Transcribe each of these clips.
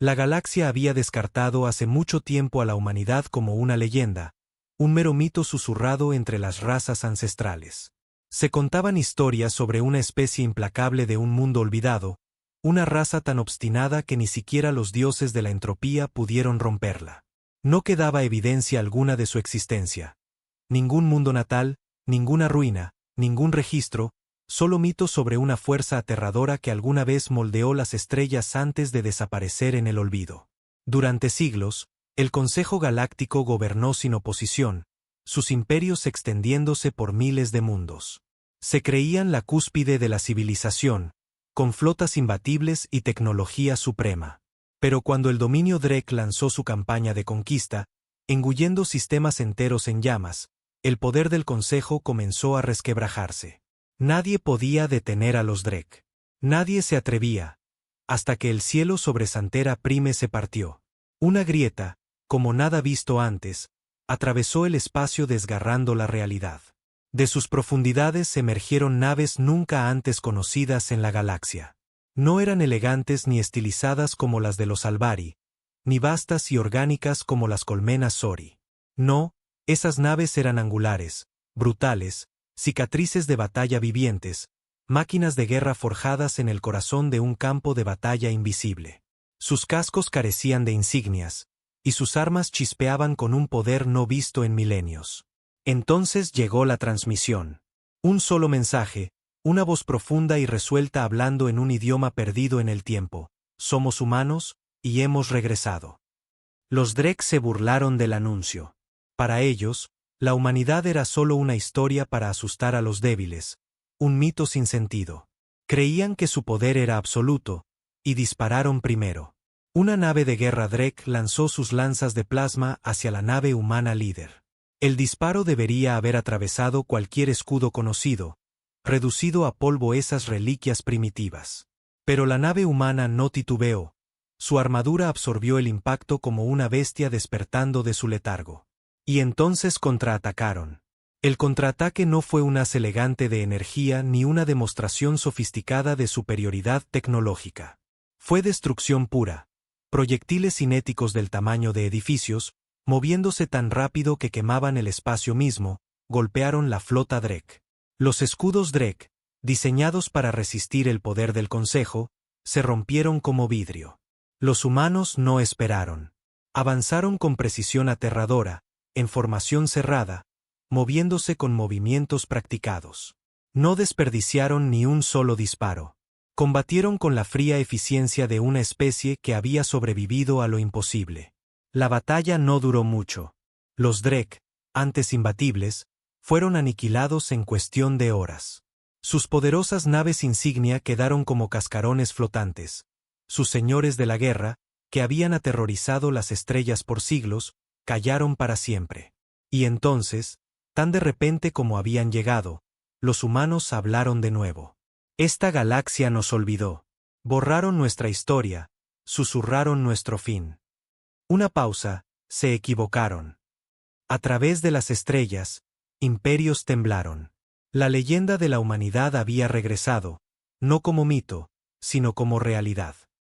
La galaxia había descartado hace mucho tiempo a la humanidad como una leyenda, un mero mito susurrado entre las razas ancestrales. Se contaban historias sobre una especie implacable de un mundo olvidado, una raza tan obstinada que ni siquiera los dioses de la entropía pudieron romperla. No quedaba evidencia alguna de su existencia. Ningún mundo natal, ninguna ruina, ningún registro, solo mitos sobre una fuerza aterradora que alguna vez moldeó las estrellas antes de desaparecer en el olvido. Durante siglos, el Consejo Galáctico gobernó sin oposición, sus imperios extendiéndose por miles de mundos. Se creían la cúspide de la civilización, con flotas imbatibles y tecnología suprema. Pero cuando el dominio Drek lanzó su campaña de conquista, engullendo sistemas enteros en llamas, el poder del Consejo comenzó a resquebrajarse. Nadie podía detener a los Drek. Nadie se atrevía, hasta que el cielo sobre Santera Prime se partió. Una grieta, como nada visto antes, atravesó el espacio desgarrando la realidad. De sus profundidades emergieron naves nunca antes conocidas en la galaxia. No eran elegantes ni estilizadas como las de los Albari, ni vastas y orgánicas como las colmenas Sori. No, esas naves eran angulares, brutales, cicatrices de batalla vivientes, máquinas de guerra forjadas en el corazón de un campo de batalla invisible. Sus cascos carecían de insignias, y sus armas chispeaban con un poder no visto en milenios. Entonces llegó la transmisión. Un solo mensaje, una voz profunda y resuelta hablando en un idioma perdido en el tiempo. Somos humanos, y hemos regresado. Los Drek se burlaron del anuncio. Para ellos, la humanidad era solo una historia para asustar a los débiles, un mito sin sentido. Creían que su poder era absoluto, y dispararon primero. Una nave de guerra Drek lanzó sus lanzas de plasma hacia la nave humana líder. El disparo debería haber atravesado cualquier escudo conocido, reducido a polvo esas reliquias primitivas. Pero la nave humana no titubeó. Su armadura absorbió el impacto como una bestia despertando de su letargo. Y entonces contraatacaron. El contraataque no fue un haz elegante de energía ni una demostración sofisticada de superioridad tecnológica. Fue destrucción pura. Proyectiles cinéticos del tamaño de edificios, moviéndose tan rápido que quemaban el espacio mismo, golpearon la flota Drek. Los escudos Drek, diseñados para resistir el poder del Consejo, se rompieron como vidrio. Los humanos no esperaron. Avanzaron con precisión aterradora, en formación cerrada, moviéndose con movimientos practicados. No desperdiciaron ni un solo disparo. Combatieron con la fría eficiencia de una especie que había sobrevivido a lo imposible. La batalla no duró mucho. Los Drek, antes imbatibles, fueron aniquilados en cuestión de horas. Sus poderosas naves insignia quedaron como cascarones flotantes. Sus señores de la guerra, que habían aterrorizado las estrellas por siglos, callaron para siempre. Y entonces, tan de repente como habían llegado, los humanos hablaron de nuevo. Esta galaxia nos olvidó. Borraron nuestra historia, susurraron nuestro fin. Una pausa, se equivocaron. A través de las estrellas, imperios temblaron. La leyenda de la humanidad había regresado, no como mito, sino como realidad.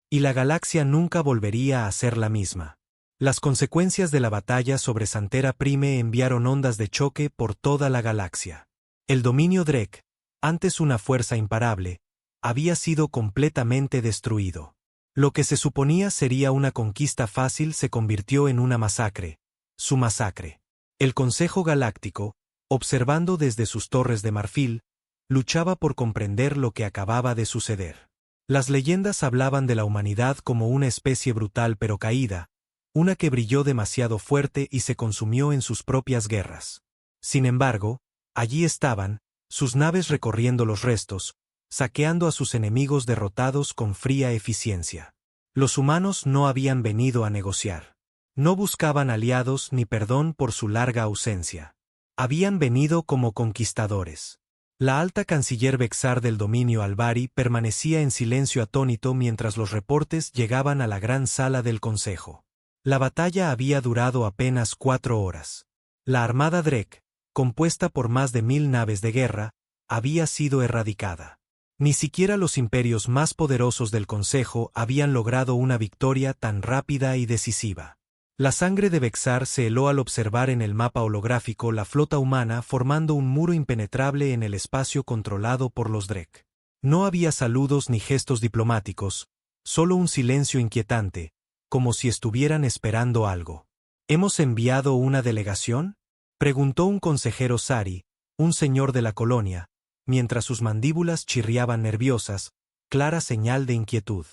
Y la galaxia nunca volvería a ser la misma. Las consecuencias de la batalla sobre Santera Prime enviaron ondas de choque por toda la galaxia. El dominio Drek, antes una fuerza imparable, había sido completamente destruido. Lo que se suponía sería una conquista fácil se convirtió en una masacre, su masacre. El Consejo Galáctico, observando desde sus torres de marfil, luchaba por comprender lo que acababa de suceder. Las leyendas hablaban de la humanidad como una especie brutal pero caída, una que brilló demasiado fuerte y se consumió en sus propias guerras. Sin embargo, allí estaban, sus naves recorriendo los restos, saqueando a sus enemigos derrotados con fría eficiencia. Los humanos no habían venido a negociar. No buscaban aliados ni perdón por su larga ausencia. Habían venido como conquistadores. La alta canciller Vexar del dominio Albari permanecía en silencio atónito mientras los reportes llegaban a la gran sala del Consejo. La batalla había durado apenas 4 horas. La armada Drek, compuesta por más de 1000 naves de guerra, había sido erradicada. Ni siquiera los imperios más poderosos del Consejo habían logrado una victoria tan rápida y decisiva. La sangre de Bexar se heló al observar en el mapa holográfico la flota humana formando un muro impenetrable en el espacio controlado por los Drek. No había saludos ni gestos diplomáticos, solo un silencio inquietante, como si estuvieran esperando algo. ¿Hemos enviado una delegación?, preguntó un consejero Sari, un señor de la colonia, mientras sus mandíbulas chirriaban nerviosas, clara señal de inquietud.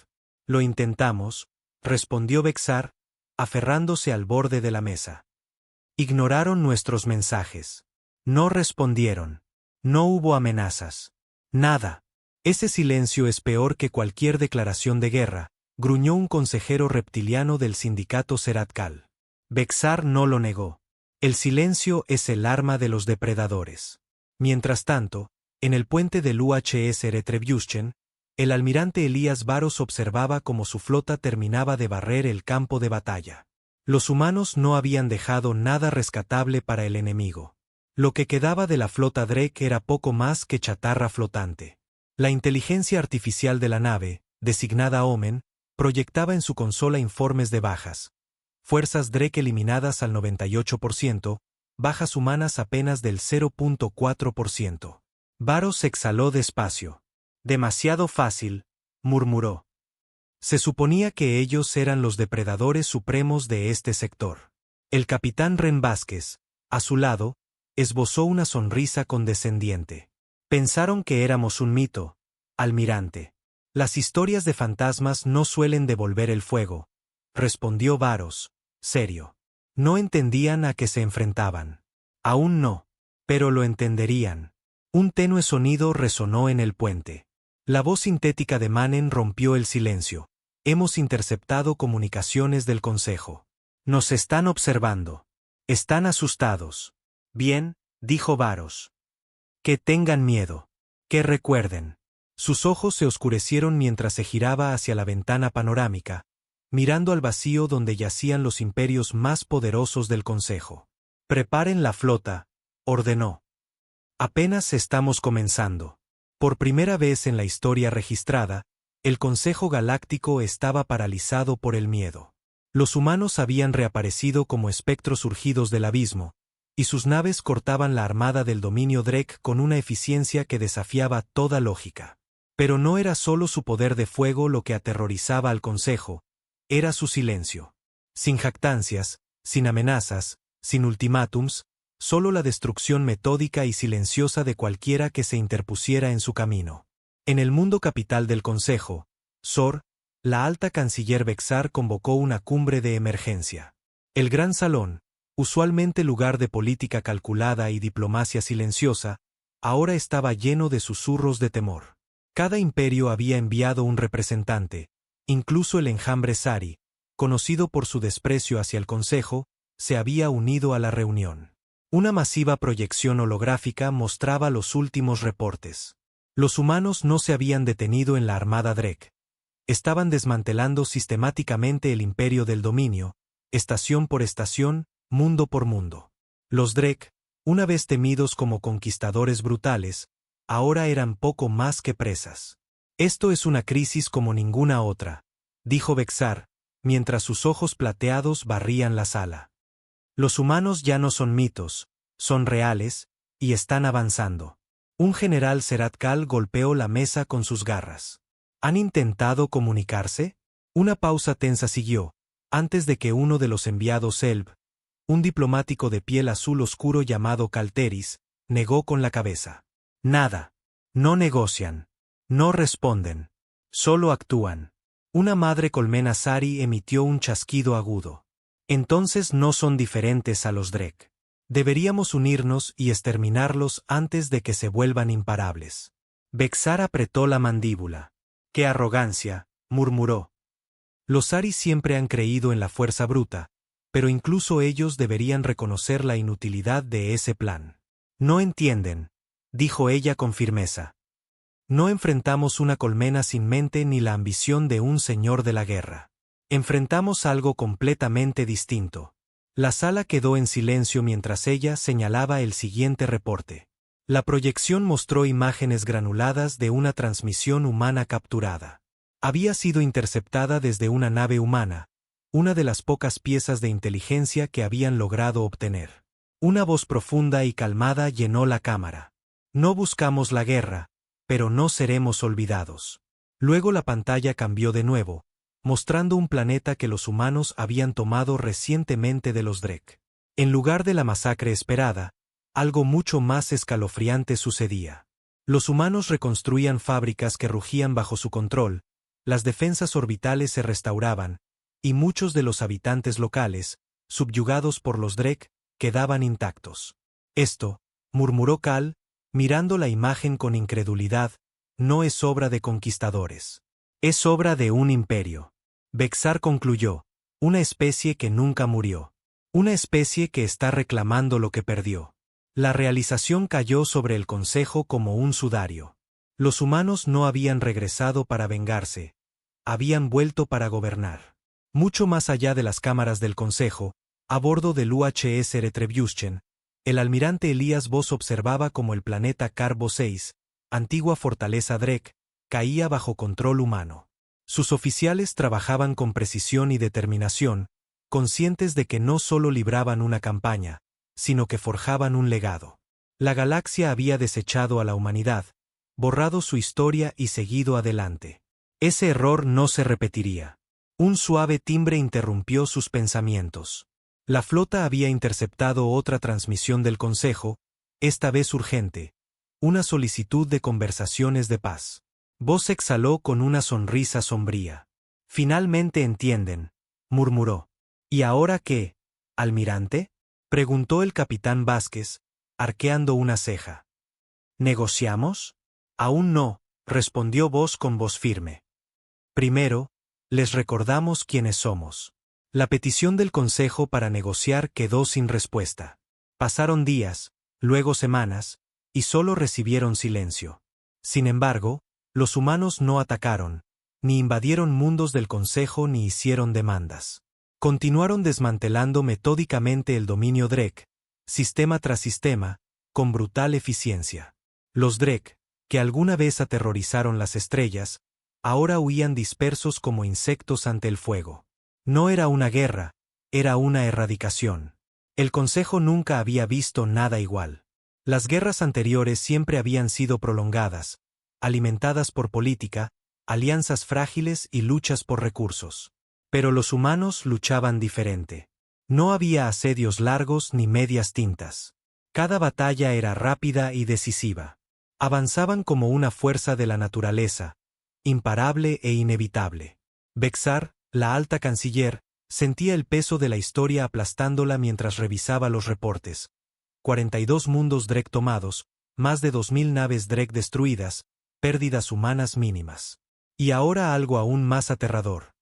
Lo intentamos, respondió Bexar, aferrándose al borde de la mesa. Ignoraron nuestros mensajes. No respondieron. No hubo amenazas. Nada. Ese silencio es peor que cualquier declaración de guerra, gruñó un consejero reptiliano del sindicato Seratkal. Bexar no lo negó. El silencio es el arma de los depredadores. Mientras tanto, en el puente del UHS Retribution, el almirante Elías Varos observaba cómo su flota terminaba de barrer el campo de batalla. Los humanos no habían dejado nada rescatable para el enemigo. Lo que quedaba de la flota Drek era poco más que chatarra flotante. La inteligencia artificial de la nave, designada Omen, proyectaba en su consola informes de bajas. Fuerzas Drek eliminadas al 98%, bajas humanas apenas del 0.4%. Varos exhaló despacio. Demasiado fácil, murmuró. Se suponía que ellos eran los depredadores supremos de este sector. El capitán Ren Vázquez, a su lado, esbozó una sonrisa condescendiente. Pensaron que éramos un mito, almirante. Las historias de fantasmas no suelen devolver el fuego, respondió Varos, serio. No entendían a qué se enfrentaban. Aún no, pero lo entenderían. Un tenue sonido resonó en el puente. La voz sintética de Manen rompió el silencio. Hemos interceptado comunicaciones del Consejo. Nos están observando. Están asustados. Bien, dijo Varos. Que tengan miedo. Que recuerden. Sus ojos se oscurecieron mientras se giraba hacia la ventana panorámica, mirando al vacío donde yacían los imperios más poderosos del Consejo. Preparen la flota, ordenó. Apenas estamos comenzando. Por primera vez en la historia registrada, el Consejo Galáctico estaba paralizado por el miedo. Los humanos habían reaparecido como espectros surgidos del abismo, y sus naves cortaban la armada del dominio Drek con una eficiencia que desafiaba toda lógica. Pero no era solo su poder de fuego lo que aterrorizaba al Consejo, era su silencio. Sin jactancias, sin amenazas, sin ultimátums, solo la destrucción metódica y silenciosa de cualquiera que se interpusiera en su camino. En el mundo capital del Consejo, Sor, la alta canciller Bexar convocó una cumbre de emergencia. El gran salón, usualmente lugar de política calculada y diplomacia silenciosa, ahora estaba lleno de susurros de temor. Cada imperio había enviado un representante, incluso el enjambre Sari, conocido por su desprecio hacia el Consejo, se había unido a la reunión. Una masiva proyección holográfica mostraba los últimos reportes. Los humanos no se habían detenido en la armada Drek. Estaban desmantelando sistemáticamente el imperio del dominio, estación por estación, mundo por mundo. Los Drek, una vez temidos como conquistadores brutales, ahora eran poco más que presas. Esto es una crisis como ninguna otra, dijo Bexar, mientras sus ojos plateados barrían la sala. Los humanos ya no son mitos, son reales, y están avanzando. Un general Seratkal golpeó la mesa con sus garras. ¿Han intentado comunicarse? Una pausa tensa siguió, antes de que uno de los enviados Elb, un diplomático de piel azul oscuro llamado Calteris, negó con la cabeza. Nada. No negocian. No responden. Solo actúan. Una madre colmena Sari emitió un chasquido agudo. Entonces no son diferentes a los Drek. Deberíamos unirnos y exterminarlos antes de que se vuelvan imparables. Bexar apretó la mandíbula. ¡Qué arrogancia!, murmuró. Los Sari siempre han creído en la fuerza bruta, pero incluso ellos deberían reconocer la inutilidad de ese plan. No entienden, dijo ella con firmeza. No enfrentamos una colmena sin mente ni la ambición de un señor de la guerra. Enfrentamos algo completamente distinto. La sala quedó en silencio mientras ella señalaba el siguiente reporte. La proyección mostró imágenes granuladas de una transmisión humana capturada. Había sido interceptada desde una nave humana, una de las pocas piezas de inteligencia que habían logrado obtener. Una voz profunda y calmada llenó la cámara. No buscamos la guerra, pero no seremos olvidados. Luego la pantalla cambió de nuevo, mostrando un planeta que los humanos habían tomado recientemente de los Drek. En lugar de la masacre esperada, algo mucho más escalofriante sucedía. Los humanos reconstruían fábricas que rugían bajo su control, las defensas orbitales se restauraban, y muchos de los habitantes locales, subyugados por los Drek, quedaban intactos. Esto, murmuró Cal, mirando la imagen con incredulidad, no es obra de conquistadores. Es obra de un imperio. Bexar concluyó, una especie que nunca murió. Una especie que está reclamando lo que perdió. La realización cayó sobre el Consejo como un sudario. Los humanos no habían regresado para vengarse. Habían vuelto para gobernar. Mucho más allá de las cámaras del Consejo, a bordo del UHS Retribution, el almirante Elías Voss observaba cómo el planeta Carbo 6, antigua fortaleza Drek, caía bajo control humano. Sus oficiales trabajaban con precisión y determinación, conscientes de que no solo libraban una campaña, sino que forjaban un legado. La galaxia había desechado a la humanidad, borrado su historia y seguido adelante. Ese error no se repetiría. Un suave timbre interrumpió sus pensamientos. La flota había interceptado otra transmisión del Consejo, esta vez urgente, una solicitud de conversaciones de paz. Voss exhaló con una sonrisa sombría. Finalmente entienden, murmuró. ¿Y ahora qué, almirante? Preguntó el capitán Vázquez, arqueando una ceja. ¿Negociamos? Aún no, respondió Voss con voz firme. Primero, les recordamos quiénes somos. La petición del Consejo para negociar quedó sin respuesta. Pasaron días, luego semanas, y solo recibieron silencio. Sin embargo, los humanos no atacaron, ni invadieron mundos del Consejo ni hicieron demandas. Continuaron desmantelando metódicamente el dominio Drek, sistema tras sistema, con brutal eficiencia. Los Drek, que alguna vez aterrorizaron las estrellas, ahora huían dispersos como insectos ante el fuego. No era una guerra, era una erradicación. El Consejo nunca había visto nada igual. Las guerras anteriores siempre habían sido prolongadas, alimentadas por política, alianzas frágiles y luchas por recursos. Pero los humanos luchaban diferente. No había asedios largos ni medias tintas. Cada batalla era rápida y decisiva. Avanzaban como una fuerza de la naturaleza, imparable e inevitable. Bexar, la alta canciller, sentía el peso de la historia aplastándola mientras revisaba los reportes. 42 mundos Drek tomados, más de 2000 naves Drek destruidas, pérdidas humanas mínimas. Y ahora algo aún más aterrador.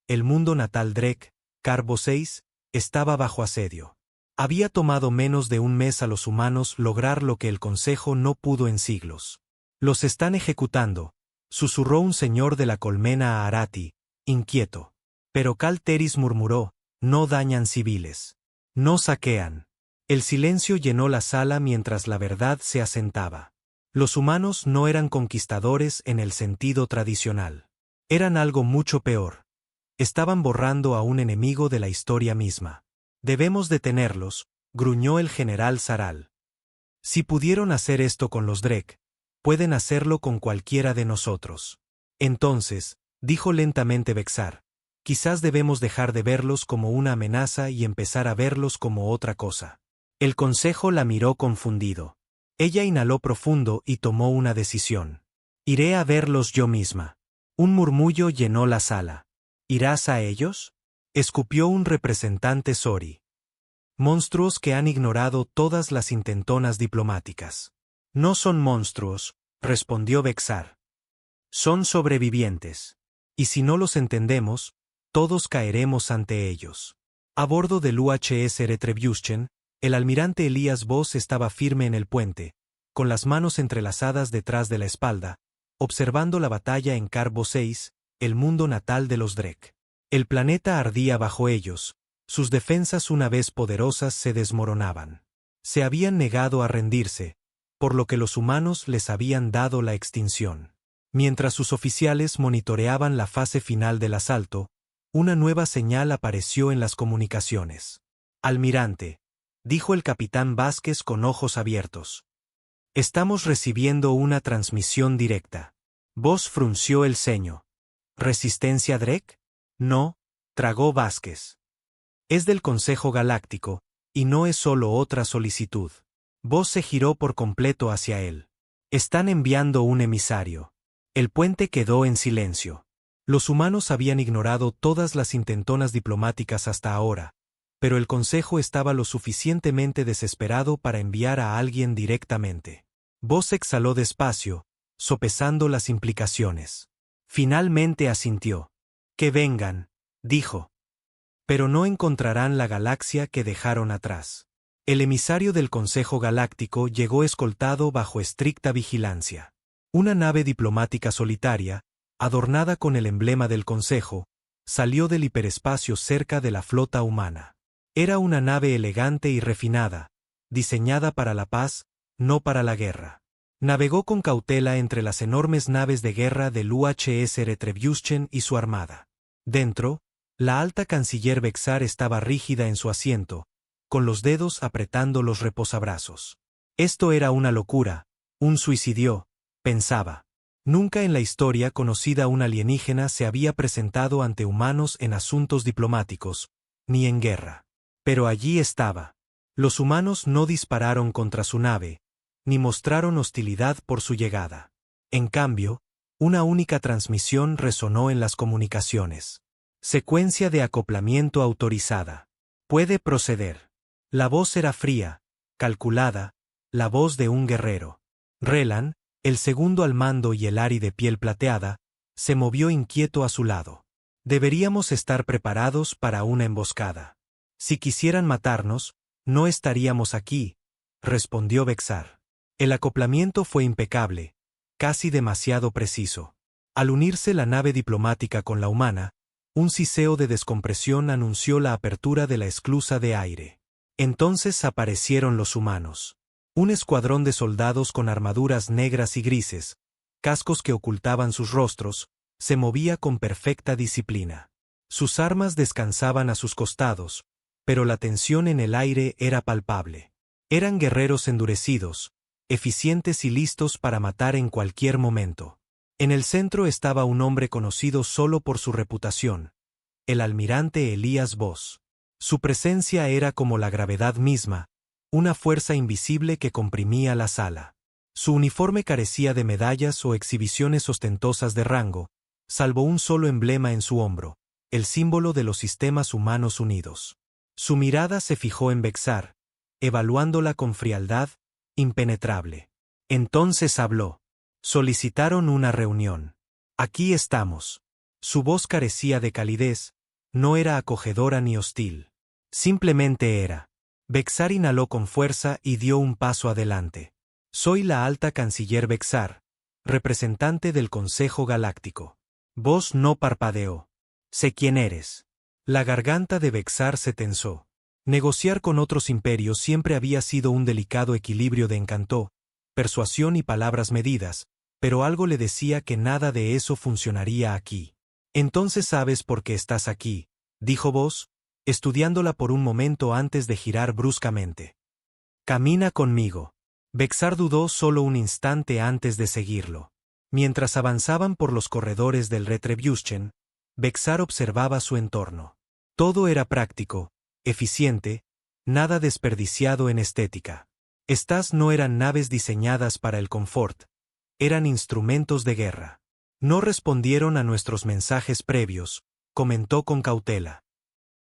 El mundo natal Drek, Carbo 6, estaba bajo asedio. Había tomado menos de un mes a los humanos lograr lo que el Consejo no pudo en siglos. Los están ejecutando, susurró un señor de la colmena a Arati, inquieto. Pero Cal Teris murmuró, no dañan civiles. No saquean. El silencio llenó la sala mientras la verdad se asentaba. Los humanos no eran conquistadores en el sentido tradicional. Eran algo mucho peor. Estaban borrando a un enemigo de la historia misma. Debemos detenerlos, gruñó el general Zaral. Si pudieron hacer esto con los Drek, pueden hacerlo con cualquiera de nosotros. Entonces, dijo lentamente Bexar, quizás debemos dejar de verlos como una amenaza y empezar a verlos como otra cosa. El Consejo la miró confundido. Ella inhaló profundo y tomó una decisión. Iré a verlos yo misma. Un murmullo llenó la sala. ¿Irás a ellos? Escupió un representante Sori. Monstruos que han ignorado todas las intentonas diplomáticas. No son monstruos, respondió Bexar. Son sobrevivientes. Y si no los entendemos, todos caeremos ante ellos. A bordo del UHS Retribution, el almirante Elías Voss estaba firme en el puente, con las manos entrelazadas detrás de la espalda, observando la batalla en Carbo 6, el mundo natal de los Drek. El planeta ardía bajo ellos, sus defensas una vez poderosas se desmoronaban. Se habían negado a rendirse, por lo que los humanos les habían dado la extinción. Mientras sus oficiales monitoreaban la fase final del asalto, una nueva señal apareció en las comunicaciones. «Almirante», dijo el capitán Vázquez con ojos abiertos. «Estamos recibiendo una transmisión directa». Vos frunció el ceño. «¿Resistencia Drek?» «No», tragó Vázquez. «Es del Consejo Galáctico, y no es solo otra solicitud». Vos se giró por completo hacia él. «Están enviando un emisario». El puente quedó en silencio. Los humanos habían ignorado todas las intentonas diplomáticas hasta ahora, pero el Consejo estaba lo suficientemente desesperado para enviar a alguien directamente. Vos exhaló despacio, sopesando las implicaciones. Finalmente asintió. «Que vengan», dijo. «Pero no encontrarán la galaxia que dejaron atrás». El emisario del Consejo Galáctico llegó escoltado bajo estricta vigilancia. Una nave diplomática solitaria, adornada con el emblema del Consejo, salió del hiperespacio cerca de la flota humana. Era una nave elegante y refinada, diseñada para la paz, no para la guerra. Navegó con cautela entre las enormes naves de guerra del UHS Retribution y su armada. Dentro, la alta canciller Vexar estaba rígida en su asiento, con los dedos apretando los reposabrazos. Esto era una locura, un suicidio, pensaba. Nunca en la historia conocida un alienígena se había presentado ante humanos en asuntos diplomáticos, ni en guerra. Pero allí estaba. Los humanos no dispararon contra su nave, ni mostraron hostilidad por su llegada. En cambio, una única transmisión resonó en las comunicaciones. «Secuencia de acoplamiento autorizada. Puede proceder». La voz era fría, calculada, la voz de un guerrero. Relan, el segundo al mando y el Ari de piel plateada, se movió inquieto a su lado. «Deberíamos estar preparados para una emboscada. Si quisieran matarnos, no estaríamos aquí», respondió Vexar. El acoplamiento fue impecable, casi demasiado preciso. Al unirse la nave diplomática con la humana, un siseo de descompresión anunció la apertura de la esclusa de aire. Entonces aparecieron los humanos. Un escuadrón de soldados con armaduras negras y grises, cascos que ocultaban sus rostros, se movía con perfecta disciplina. Sus armas descansaban a sus costados, pero la tensión en el aire era palpable. Eran guerreros endurecidos, eficientes y listos para matar en cualquier momento. En el centro estaba un hombre conocido solo por su reputación, el almirante Elías Vos. Su presencia era como la gravedad misma, una fuerza invisible que comprimía la sala. Su uniforme carecía de medallas o exhibiciones ostentosas de rango, salvo un solo emblema en su hombro, el símbolo de los sistemas humanos unidos. Su mirada se fijó en Vexar, evaluándola con frialdad, impenetrable. Entonces habló. Solicitaron una reunión. Aquí estamos. Su voz carecía de calidez, no era acogedora ni hostil. Simplemente era. Vexar inhaló con fuerza y dio un paso adelante. Soy la alta canciller Vexar, representante del Consejo Galáctico. Vos no parpadeó. Sé quién eres. La garganta de Vexar se tensó. Negociar con otros imperios siempre había sido un delicado equilibrio de encantó, persuasión y palabras medidas, pero algo le decía que nada de eso funcionaría aquí. Entonces sabes por qué estás aquí, dijo Vos, estudiándola por un momento antes de girar bruscamente. Camina conmigo. Vexar dudó solo un instante antes de seguirlo. Mientras avanzaban por los corredores del Retribution, Vexar observaba su entorno. Todo era práctico, eficiente, nada desperdiciado en estética. Estas no eran naves diseñadas para el confort, eran instrumentos de guerra. No respondieron a nuestros mensajes previos, comentó con cautela.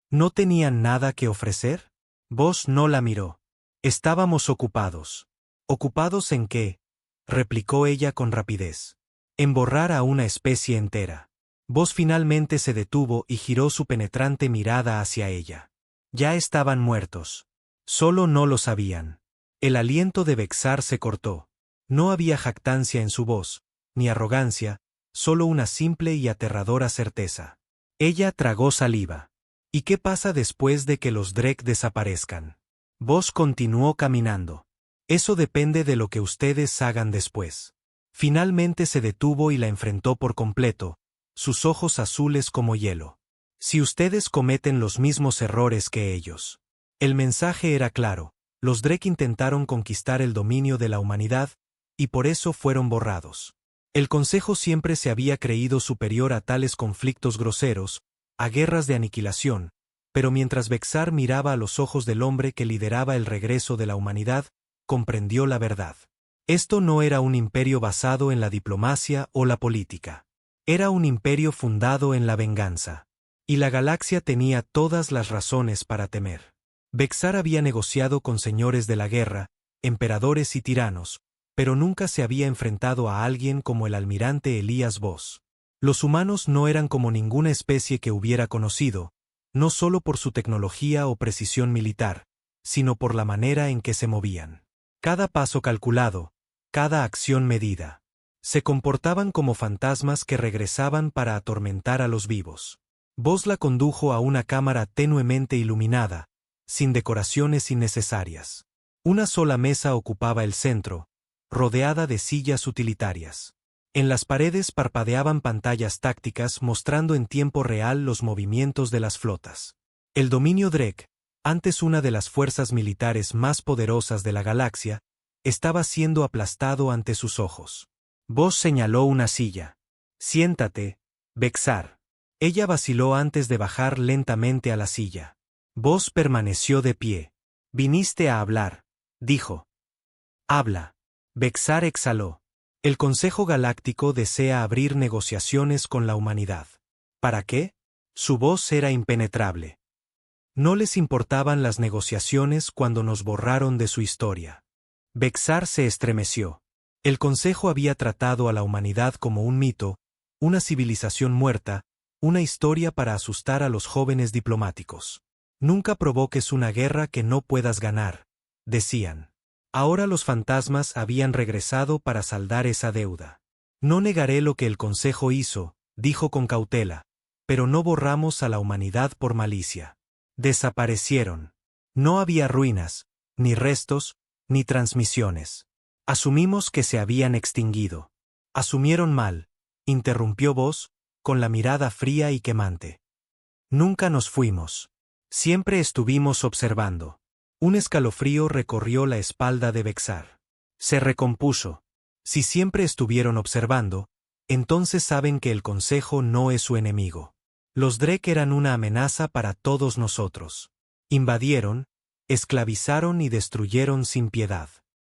¿No tenían nada que ofrecer? Vos no la miró. Estábamos ocupados. ¿Ocupados en qué? Replicó ella con rapidez. En borrar a una especie entera. Vos finalmente se detuvo y giró su penetrante mirada hacia ella. Ya estaban muertos. Solo no lo sabían. El aliento de Vexar se cortó. No había jactancia en su voz, ni arrogancia, solo una simple y aterradora certeza. Ella tragó saliva. ¿Y qué pasa después de que los Drek desaparezcan? Vos continuó caminando. Eso depende de lo que ustedes hagan después. Finalmente se detuvo y la enfrentó por completo, sus ojos azules como hielo. Si ustedes cometen los mismos errores que ellos. El mensaje era claro, los Drek intentaron conquistar el dominio de la humanidad, y por eso fueron borrados. El Consejo siempre se había creído superior a tales conflictos groseros, a guerras de aniquilación, pero mientras Bexar miraba a los ojos del hombre que lideraba el regreso de la humanidad, comprendió la verdad. Esto no era un imperio basado en la diplomacia o la política. Era un imperio fundado en la venganza. Y la galaxia tenía todas las razones para temer. Bexar había negociado con señores de la guerra, emperadores y tiranos, pero nunca se había enfrentado a alguien como el almirante Elías Voss. Los humanos no eran como ninguna especie que hubiera conocido, no solo por su tecnología o precisión militar, sino por la manera en que se movían. Cada paso calculado, cada acción medida. Se comportaban como fantasmas que regresaban para atormentar a los vivos. Voss la condujo a una cámara tenuemente iluminada, sin decoraciones innecesarias. Una sola mesa ocupaba el centro, rodeada de sillas utilitarias. En las paredes parpadeaban pantallas tácticas mostrando en tiempo real los movimientos de las flotas. El dominio Drek, antes una de las fuerzas militares más poderosas de la galaxia, estaba siendo aplastado ante sus ojos. Voss señaló una silla. «Siéntate, Bexar». Ella vaciló antes de bajar lentamente a la silla. Voss permaneció de pie. «Viniste a hablar», dijo. «Habla». Bexar exhaló. «El Consejo Galáctico desea abrir negociaciones con la humanidad». «¿Para qué?» Su voz era impenetrable. No les importaban las negociaciones cuando nos borraron de su historia. Bexar se estremeció. El Consejo había tratado a la humanidad como un mito, una civilización muerta, una historia para asustar a los jóvenes diplomáticos. «Nunca provoques una guerra que no puedas ganar», decían. Ahora los fantasmas habían regresado para saldar esa deuda. «No negaré lo que el Consejo hizo», dijo con cautela, «pero no borramos a la humanidad por malicia. Desaparecieron. No había ruinas, ni restos, ni transmisiones. Asumimos que se habían extinguido». «Asumieron mal», interrumpió Voss, con la mirada fría y quemante. «Nunca nos fuimos. Siempre estuvimos observando». Un escalofrío recorrió la espalda de Bexar. Se recompuso. Si siempre estuvieron observando, entonces saben que el Consejo no es su enemigo. Los Drek eran una amenaza para todos nosotros. Invadieron, esclavizaron y destruyeron sin piedad.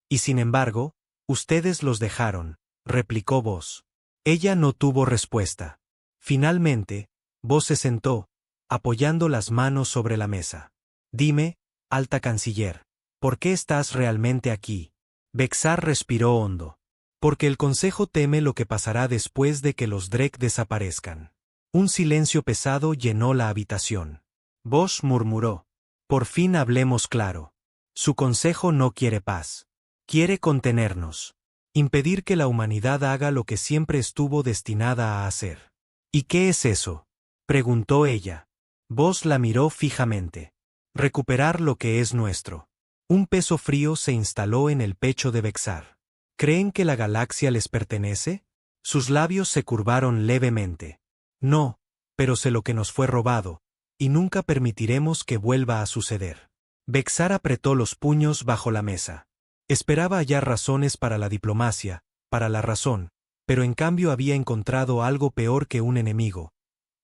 Y sin embargo, ustedes los dejaron, replicó Voss. Ella no tuvo respuesta. Finalmente, Voss se sentó, apoyando las manos sobre la mesa. «Dime, alta canciller, ¿por qué estás realmente aquí?» Bexar respiró hondo. «Porque el Consejo teme lo que pasará después de que los Drek desaparezcan». Un silencio pesado llenó la habitación. Voss murmuró. «Por fin hablemos claro. Su Consejo no quiere paz. Quiere contenernos. Impedir que la humanidad haga lo que siempre estuvo destinada a hacer». «¿Y qué es eso?», preguntó ella. Voss la miró fijamente. «Recuperar lo que es nuestro». Un peso frío se instaló en el pecho de Bexar. «¿Creen que la galaxia les pertenece?» Sus labios se curvaron levemente. «No, pero sé lo que nos fue robado, y nunca permitiremos que vuelva a suceder». Bexar apretó los puños bajo la mesa. Esperaba hallar razones para la diplomacia, para la razón, pero en cambio había encontrado algo peor que un enemigo.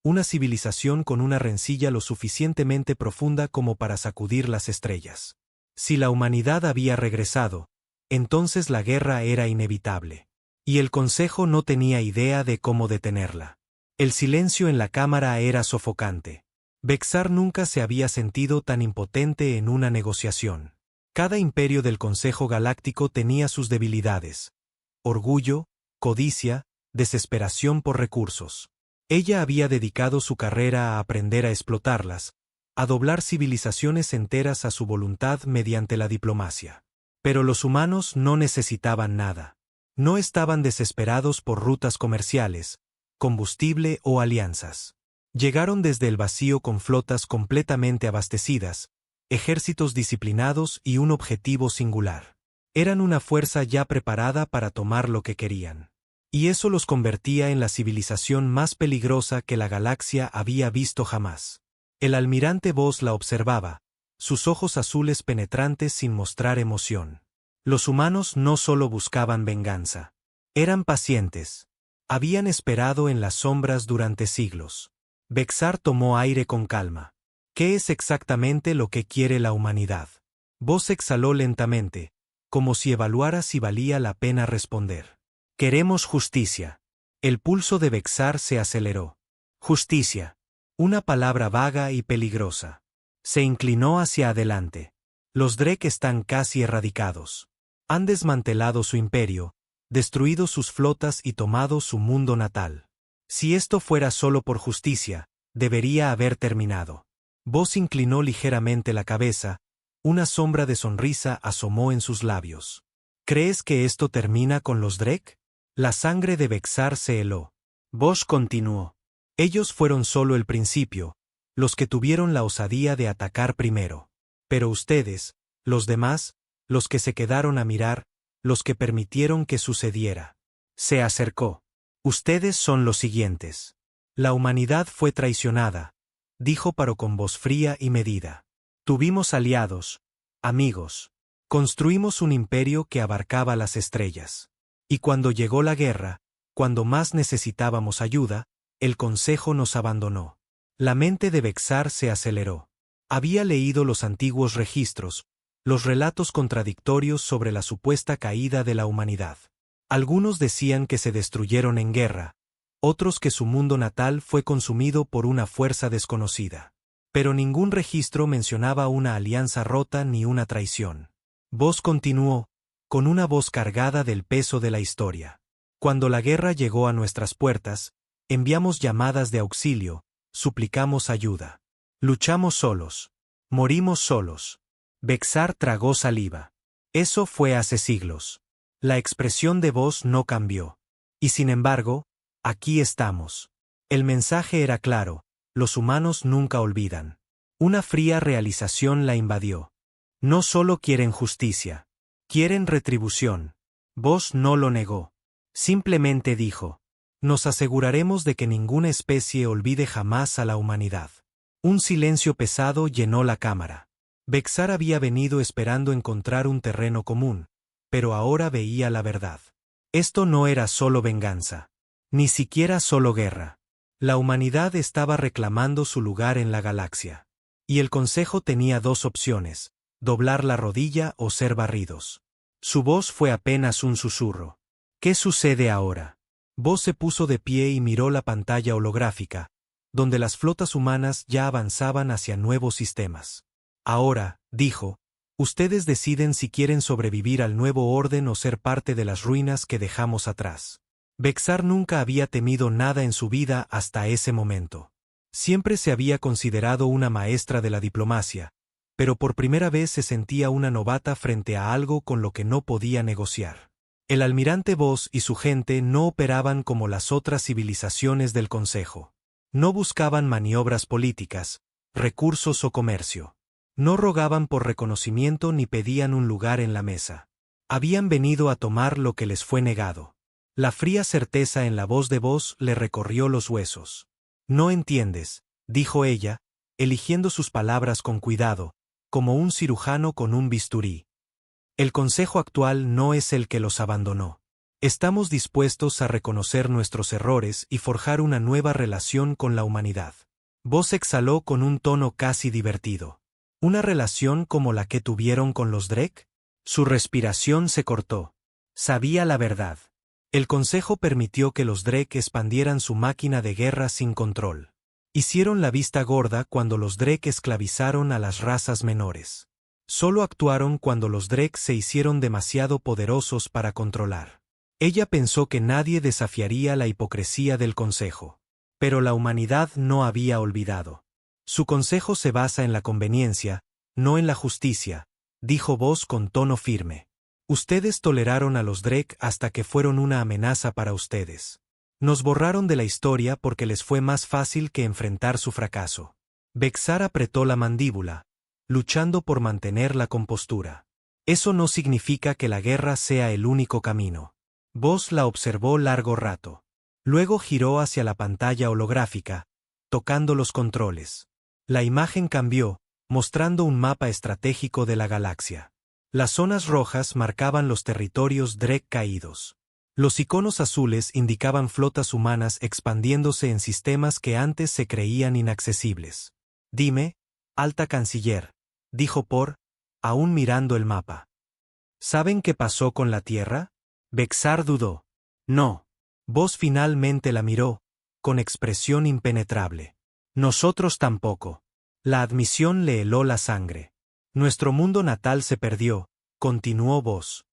Una civilización con una rencilla lo suficientemente profunda como para sacudir las estrellas. Si la humanidad había regresado, entonces la guerra era inevitable. Y el Consejo no tenía idea de cómo detenerla. El silencio en la cámara era sofocante. Bexar nunca se había sentido tan impotente en una negociación. Cada imperio del Consejo Galáctico tenía sus debilidades: orgullo, codicia, desesperación por recursos. Ella había dedicado su carrera a aprender a explotarlas, a doblar civilizaciones enteras a su voluntad mediante la diplomacia. Pero los humanos no necesitaban nada. No estaban desesperados por rutas comerciales, combustible o alianzas. Llegaron desde el vacío con flotas completamente abastecidas, ejércitos disciplinados y un objetivo singular. Eran una fuerza ya preparada para tomar lo que querían. Y eso los convertía en la civilización más peligrosa que la galaxia había visto jamás. El almirante Voss la observaba, sus ojos azules penetrantes sin mostrar emoción. Los humanos no solo buscaban venganza. Eran pacientes. Habían esperado en las sombras durante siglos. Bexar tomó aire con calma. ¿Qué es exactamente lo que quiere la humanidad? Voss exhaló lentamente, como si evaluara si valía la pena responder. Queremos justicia. El pulso de Bexar se aceleró. Justicia. Una palabra vaga y peligrosa. Se inclinó hacia adelante. Los Drek están casi erradicados. Han desmantelado su imperio, destruido sus flotas y tomado su mundo natal. Si esto fuera solo por justicia, debería haber terminado. Voss inclinó ligeramente la cabeza, una sombra de sonrisa asomó en sus labios. ¿Crees que esto termina con los Drek? La sangre de Bexar se heló. Voss continuó. Ellos fueron solo el principio, los que tuvieron la osadía de atacar primero. Pero ustedes, los demás, los que se quedaron a mirar, los que permitieron que sucediera. Se acercó. Ustedes son los siguientes. La humanidad fue traicionada, dijo Paro con voz fría y medida. Tuvimos aliados, amigos. Construimos un imperio que abarcaba las estrellas. Y cuando llegó la guerra, cuando más necesitábamos ayuda, el Consejo nos abandonó. La mente de Bexar se aceleró. Había leído los antiguos registros, los relatos contradictorios sobre la supuesta caída de la humanidad. Algunos decían que se destruyeron en guerra, otros que su mundo natal fue consumido por una fuerza desconocida. Pero ningún registro mencionaba una alianza rota ni una traición. Voss continuó, con una voz cargada del peso de la historia. Cuando la guerra llegó a nuestras puertas, enviamos llamadas de auxilio, suplicamos ayuda. Luchamos solos. Morimos solos. Bexar tragó saliva. Eso fue hace siglos. La expresión de Voss no cambió. Y sin embargo, aquí estamos. El mensaje era claro, los humanos nunca olvidan. Una fría realización la invadió. No solo quieren justicia. Quieren retribución. Voss no lo negó. Simplemente dijo. Nos aseguraremos de que ninguna especie olvide jamás a la humanidad. Un silencio pesado llenó la cámara. Bexar había venido esperando encontrar un terreno común, pero ahora veía la verdad. Esto no era solo venganza. Ni siquiera solo guerra. La humanidad estaba reclamando su lugar en la galaxia. Y el Consejo tenía dos opciones, doblar la rodilla o ser barridos. Su voz fue apenas un susurro. ¿Qué sucede ahora? Voss se puso de pie y miró la pantalla holográfica, donde las flotas humanas ya avanzaban hacia nuevos sistemas. Ahora, dijo, ustedes deciden si quieren sobrevivir al nuevo orden o ser parte de las ruinas que dejamos atrás. Bexar nunca había temido nada en su vida hasta ese momento. Siempre se había considerado una maestra de la diplomacia, pero por primera vez se sentía una novata frente a algo con lo que no podía negociar. El almirante Voss y su gente no operaban como las otras civilizaciones del Consejo. No buscaban maniobras políticas, recursos o comercio. No rogaban por reconocimiento ni pedían un lugar en la mesa. Habían venido a tomar lo que les fue negado. La fría certeza en la voz de Voss le recorrió los huesos. No entiendes, dijo ella, eligiendo sus palabras con cuidado, como un cirujano con un bisturí. El Consejo actual no es el que los abandonó. Estamos dispuestos a reconocer nuestros errores y forjar una nueva relación con la humanidad. Voss exhaló con un tono casi divertido. ¿Una relación como la que tuvieron con los Drek? Su respiración se cortó. Sabía la verdad. El Consejo permitió que los Drek expandieran su máquina de guerra sin control. Hicieron la vista gorda cuando los Drek esclavizaron a las razas menores. Solo actuaron cuando los Drek se hicieron demasiado poderosos para controlar. Ella pensó que nadie desafiaría la hipocresía del Consejo. Pero la humanidad no había olvidado. Su consejo se basa en la conveniencia, no en la justicia, dijo Voss con tono firme. Ustedes toleraron a los Drek hasta que fueron una amenaza para ustedes. Nos borraron de la historia porque les fue más fácil que enfrentar su fracaso. Bexar apretó la mandíbula, luchando por mantener la compostura. Eso no significa que la guerra sea el único camino. Vos la observó largo rato. Luego giró hacia la pantalla holográfica, tocando los controles. La imagen cambió, mostrando un mapa estratégico de la galaxia. Las zonas rojas marcaban los territorios Drek caídos. Los iconos azules indicaban flotas humanas expandiéndose en sistemas que antes se creían inaccesibles. Dime, alta canciller, dijo Por, aún mirando el mapa. ¿Saben qué pasó con la Tierra? Vexar dudó. No. Vos finalmente la miró, con expresión impenetrable. Nosotros tampoco. La admisión le heló la sangre. Nuestro mundo natal se perdió, continuó Vos.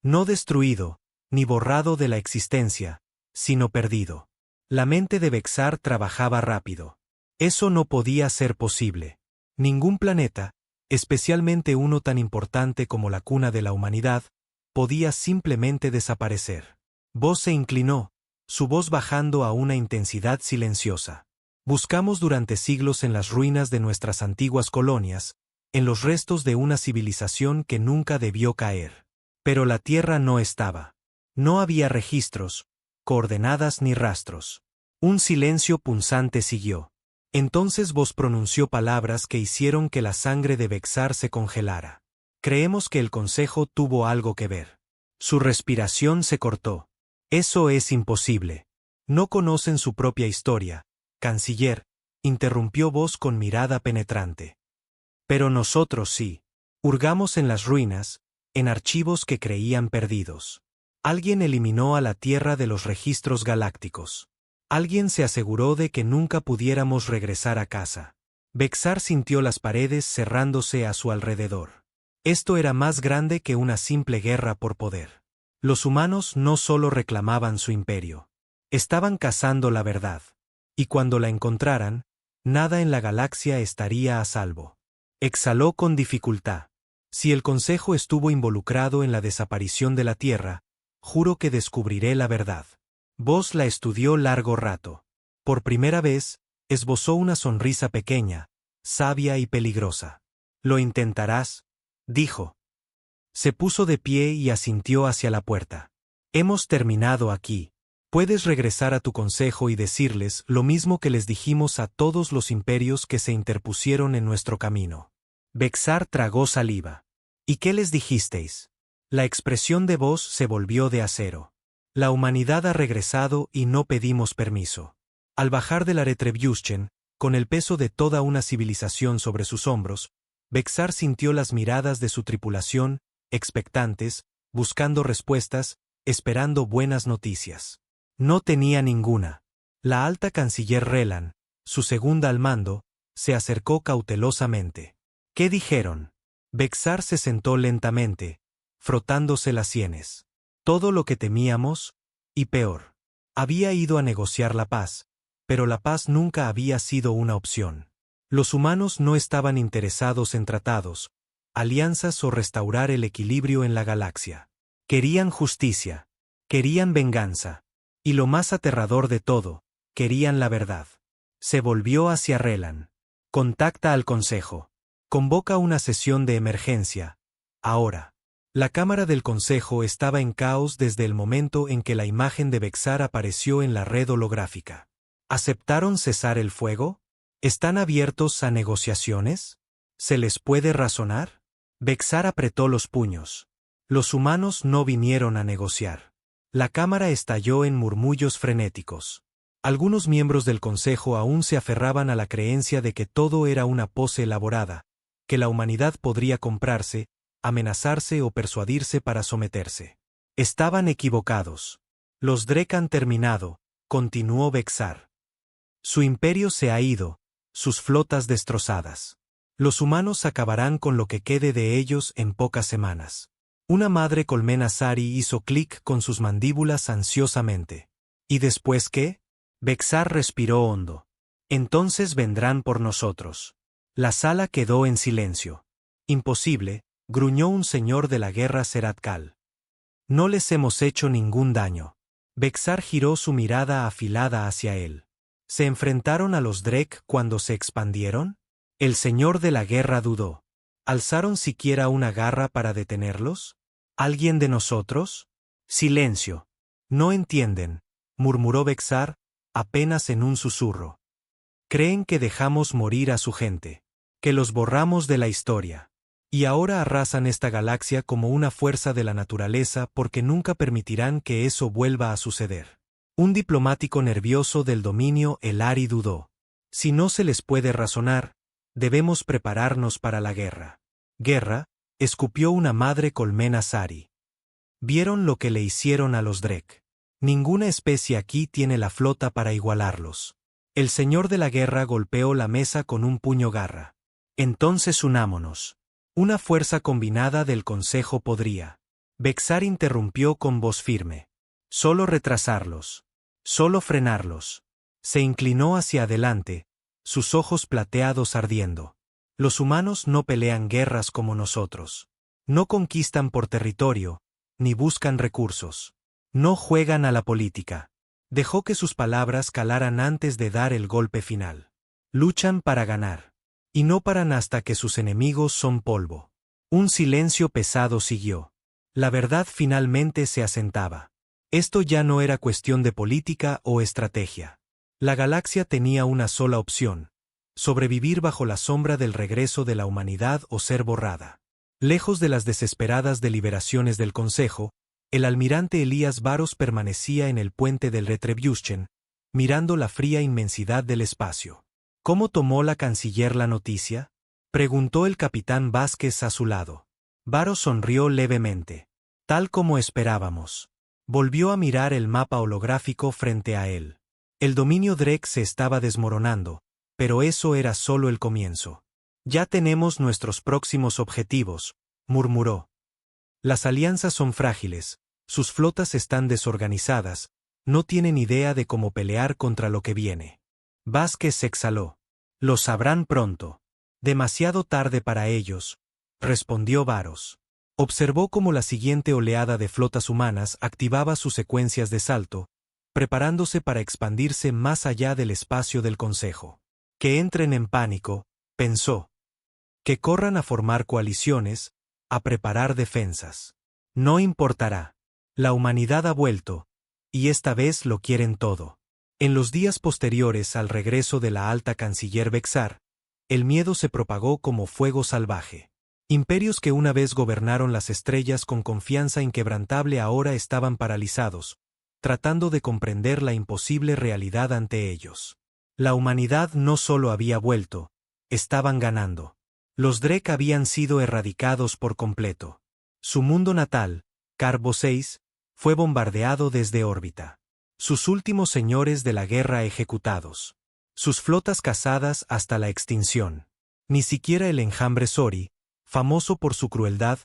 No destruido, ni borrado de la existencia, sino perdido. La mente de Vexar trabajaba rápido. Eso no podía ser posible. Ningún planeta, especialmente uno tan importante como la cuna de la humanidad, podía simplemente desaparecer. Vos se inclinó, su voz bajando a una intensidad silenciosa. Buscamos durante siglos en las ruinas de nuestras antiguas colonias, en los restos de una civilización que nunca debió caer. Pero la Tierra no estaba. No había registros, coordenadas ni rastros. Un silencio punzante siguió. Entonces Vos pronunció palabras que hicieron que la sangre de Vexar se congelara. Creemos que el Consejo tuvo algo que ver. Su respiración se cortó. Eso es imposible. No conocen su propia historia, canciller, interrumpió Vos con mirada penetrante. Pero nosotros sí. Hurgamos en las ruinas, en archivos que creían perdidos. Alguien eliminó a la Tierra de los registros galácticos. Alguien se aseguró de que nunca pudiéramos regresar a casa. Vexar sintió las paredes cerrándose a su alrededor. Esto era más grande que una simple guerra por poder. Los humanos no solo reclamaban su imperio. Estaban cazando la verdad. Y cuando la encontraran, nada en la galaxia estaría a salvo. Exhaló con dificultad. Si el Consejo estuvo involucrado en la desaparición de la Tierra, juro que descubriré la verdad. Vos la estudió largo rato. Por primera vez, esbozó una sonrisa pequeña, sabia y peligrosa. «Lo intentarás», dijo. Se puso de pie y asintió hacia la puerta. «Hemos terminado aquí. Puedes regresar a tu consejo y decirles lo mismo que les dijimos a todos los imperios que se interpusieron en nuestro camino». Vexar tragó saliva. «¿Y qué les dijisteis?» La expresión de Vos se volvió de acero. La humanidad ha regresado y no pedimos permiso. Al bajar de la Retribution, con el peso de toda una civilización sobre sus hombros, Vexar sintió las miradas de su tripulación, expectantes, buscando respuestas, esperando buenas noticias. No tenía ninguna. La alta canciller Relan, su segunda al mando, se acercó cautelosamente. ¿Qué dijeron? Vexar se sentó lentamente, frotándose las sienes. Todo lo que temíamos, y peor. Había ido a negociar la paz, pero la paz nunca había sido una opción. Los humanos no estaban interesados en tratados, alianzas o restaurar el equilibrio en la galaxia. Querían justicia, querían venganza, y lo más aterrador de todo, querían la verdad. Se volvió hacia Relan. Contacta al Consejo. Convoca una sesión de emergencia. Ahora. La cámara del Consejo estaba en caos desde el momento en que la imagen de Vexar apareció en la red holográfica. ¿Aceptaron cesar el fuego? ¿Están abiertos a negociaciones? ¿Se les puede razonar? Vexar apretó los puños. Los humanos no vinieron a negociar. La cámara estalló en murmullos frenéticos. Algunos miembros del Consejo aún se aferraban a la creencia de que todo era una pose elaborada, que la humanidad podría comprarse, amenazarse o persuadirse para someterse. Estaban equivocados. Los Drek han terminado, continuó Vexar. Su imperio se ha ido, sus flotas destrozadas. Los humanos acabarán con lo que quede de ellos en pocas semanas. Una madre colmena Sari hizo clic con sus mandíbulas ansiosamente. ¿Y después qué? Vexar respiró hondo. Entonces vendrán por nosotros. La sala quedó en silencio. Imposible, gruñó un señor de la guerra Seratkal. No les hemos hecho ningún daño. Vexar giró su mirada afilada hacia él. ¿Se enfrentaron a los Drek cuando se expandieron? El señor de la guerra dudó. ¿Alzaron siquiera una garra para detenerlos? ¿Alguien de nosotros? Silencio. No entienden, murmuró Vexar, apenas en un susurro. Creen que dejamos morir a su gente, que los borramos de la historia. Y ahora arrasan esta galaxia como una fuerza de la naturaleza porque nunca permitirán que eso vuelva a suceder. Un diplomático nervioso del dominio Elari dudó. Si no se les puede razonar, debemos prepararnos para la guerra. ¿Guerra? Escupió una madre colmena Sari. Vieron lo que le hicieron a los Drek. Ninguna especie aquí tiene la flota para igualarlos. El señor de la guerra golpeó la mesa con un puño garra. Entonces unámonos. Una fuerza combinada del Consejo podría. Vexar interrumpió con voz firme. Solo retrasarlos. Solo frenarlos. Se inclinó hacia adelante, sus ojos plateados ardiendo. Los humanos no pelean guerras como nosotros. No conquistan por territorio, ni buscan recursos. No juegan a la política. Dejó que sus palabras calaran antes de dar el golpe final. Luchan para ganar. Y no paran hasta que sus enemigos son polvo. Un silencio pesado siguió. La verdad finalmente se asentaba. Esto ya no era cuestión de política o estrategia. La galaxia tenía una sola opción: sobrevivir bajo la sombra del regreso de la humanidad o ser borrada. Lejos de las desesperadas deliberaciones del Consejo, el almirante Elías Varos permanecía en el puente del Retribution, mirando la fría inmensidad del espacio. ¿Cómo tomó la canciller la noticia?, preguntó el capitán Vázquez a su lado. Varos sonrió levemente. Tal como esperábamos. Volvió a mirar el mapa holográfico frente a él. El dominio Drek se estaba desmoronando, pero eso era solo el comienzo. Ya tenemos nuestros próximos objetivos, murmuró. Las alianzas son frágiles, sus flotas están desorganizadas, no tienen idea de cómo pelear contra lo que viene. Vázquez exhaló. Lo sabrán pronto. Demasiado tarde para ellos, respondió Varos. Observó cómo la siguiente oleada de flotas humanas activaba sus secuencias de salto, preparándose para expandirse más allá del espacio del Consejo. Que entren en pánico, pensó. Que corran a formar coaliciones, a preparar defensas. No importará. La humanidad ha vuelto, y esta vez lo quieren todo. En los días posteriores al regreso de la alta canciller Vexar, el miedo se propagó como fuego salvaje. Imperios que una vez gobernaron las estrellas con confianza inquebrantable ahora estaban paralizados, tratando de comprender la imposible realidad ante ellos. La humanidad no solo había vuelto, estaban ganando. Los Drek habían sido erradicados por completo. Su mundo natal, Carbo 6, fue bombardeado desde órbita. Sus últimos señores de la guerra ejecutados. Sus flotas cazadas hasta la extinción. Ni siquiera el enjambre Sori, famoso por su crueldad,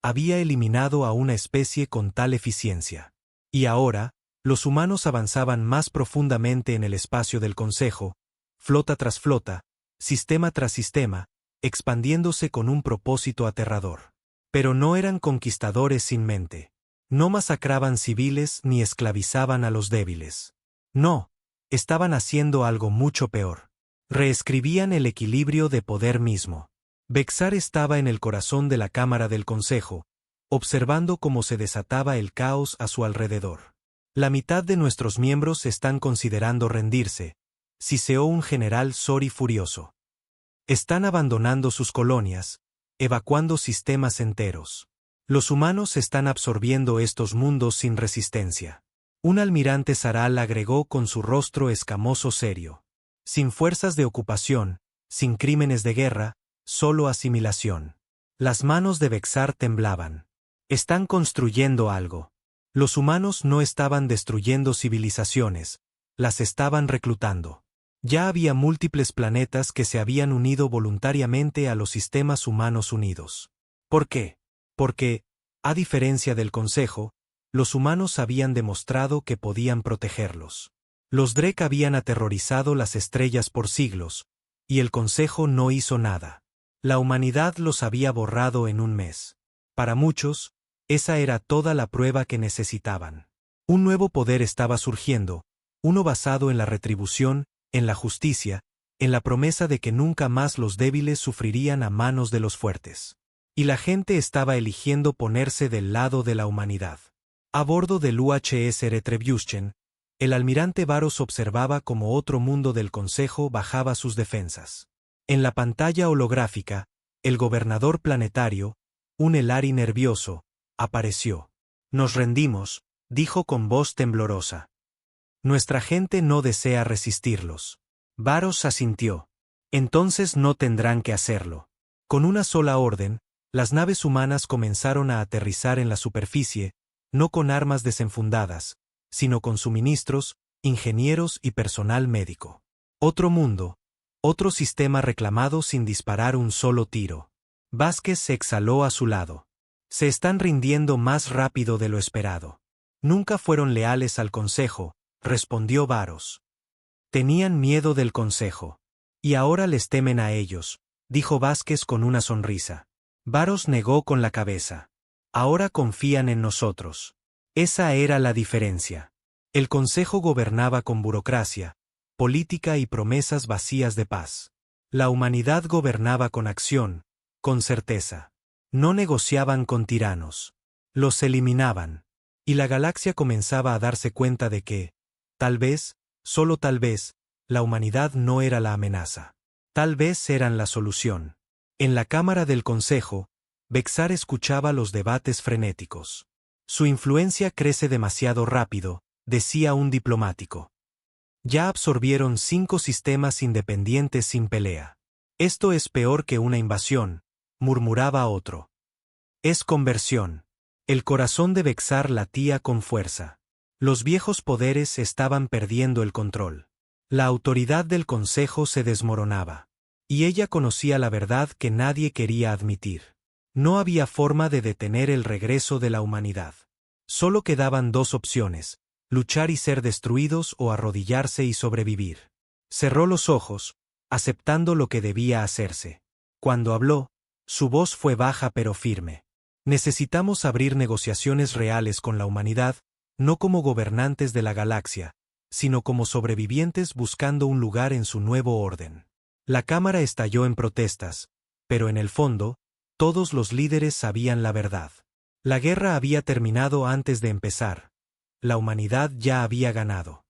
había eliminado a una especie con tal eficiencia. Y ahora, los humanos avanzaban más profundamente en el espacio del Consejo, flota tras flota, sistema tras sistema, expandiéndose con un propósito aterrador. Pero no eran conquistadores sin mente. No masacraban civiles ni esclavizaban a los débiles. No, estaban haciendo algo mucho peor. Reescribían el equilibrio de poder mismo. Vexar estaba en el corazón de la Cámara del Consejo, observando cómo se desataba el caos a su alrededor. La mitad de nuestros miembros están considerando rendirse, siseó un general Sori furioso. Están abandonando sus colonias, evacuando sistemas enteros. Los humanos están absorbiendo estos mundos sin resistencia. Un almirante zaral agregó con su rostro escamoso serio. Sin fuerzas de ocupación, sin crímenes de guerra, solo asimilación. Las manos de Vexar temblaban. Están construyendo algo. Los humanos no estaban destruyendo civilizaciones, las estaban reclutando. Ya había múltiples planetas que se habían unido voluntariamente a los sistemas humanos unidos. ¿Por qué? Porque, a diferencia del Consejo, los humanos habían demostrado que podían protegerlos. Los Drek habían aterrorizado las estrellas por siglos, y el Consejo no hizo nada. La humanidad los había borrado en un mes. Para muchos, esa era toda la prueba que necesitaban. Un nuevo poder estaba surgiendo, uno basado en la retribución, en la justicia, en la promesa de que nunca más los débiles sufrirían a manos de los fuertes. Y la gente estaba eligiendo ponerse del lado de la humanidad. A bordo del UHS Retribution, el almirante Varos observaba cómo otro mundo del Consejo bajaba sus defensas. En la pantalla holográfica, el gobernador planetario, un Elari nervioso, apareció. «Nos rendimos», dijo con voz temblorosa. «Nuestra gente no desea resistirlos». Varos asintió. «Entonces no tendrán que hacerlo». Con una sola orden, las naves humanas comenzaron a aterrizar en la superficie, no con armas desenfundadas, sino con suministros, ingenieros y personal médico. Otro mundo, otro sistema reclamado sin disparar un solo tiro. Vázquez se exhaló a su lado. Se están rindiendo más rápido de lo esperado. Nunca fueron leales al Consejo, respondió Varos. Tenían miedo del Consejo. Y ahora les temen a ellos, dijo Vázquez con una sonrisa. Varos negó con la cabeza. Ahora confían en nosotros. Esa era la diferencia. El Consejo gobernaba con burocracia, política y promesas vacías de paz. La humanidad gobernaba con acción, con certeza. No negociaban con tiranos. Los eliminaban. Y la galaxia comenzaba a darse cuenta de que, tal vez, solo tal vez, la humanidad no era la amenaza. Tal vez eran la solución. En la cámara del Consejo, Bexar escuchaba los debates frenéticos. Su influencia crece demasiado rápido, decía un diplomático. Ya absorbieron 5 sistemas independientes sin pelea. Esto es peor que una invasión, murmuraba otro. Es conversión. El corazón de Bexar latía con fuerza. Los viejos poderes estaban perdiendo el control. La autoridad del Consejo se desmoronaba. Y ella conocía la verdad que nadie quería admitir. No había forma de detener el regreso de la humanidad. Solo quedaban 2 opciones: luchar y ser destruidos o arrodillarse y sobrevivir. Cerró los ojos, aceptando lo que debía hacerse. Cuando habló, su voz fue baja pero firme. Necesitamos abrir negociaciones reales con la humanidad, no como gobernantes de la galaxia, sino como sobrevivientes buscando un lugar en su nuevo orden. La cámara estalló en protestas, pero en el fondo, todos los líderes sabían la verdad. La guerra había terminado antes de empezar. La humanidad ya había ganado.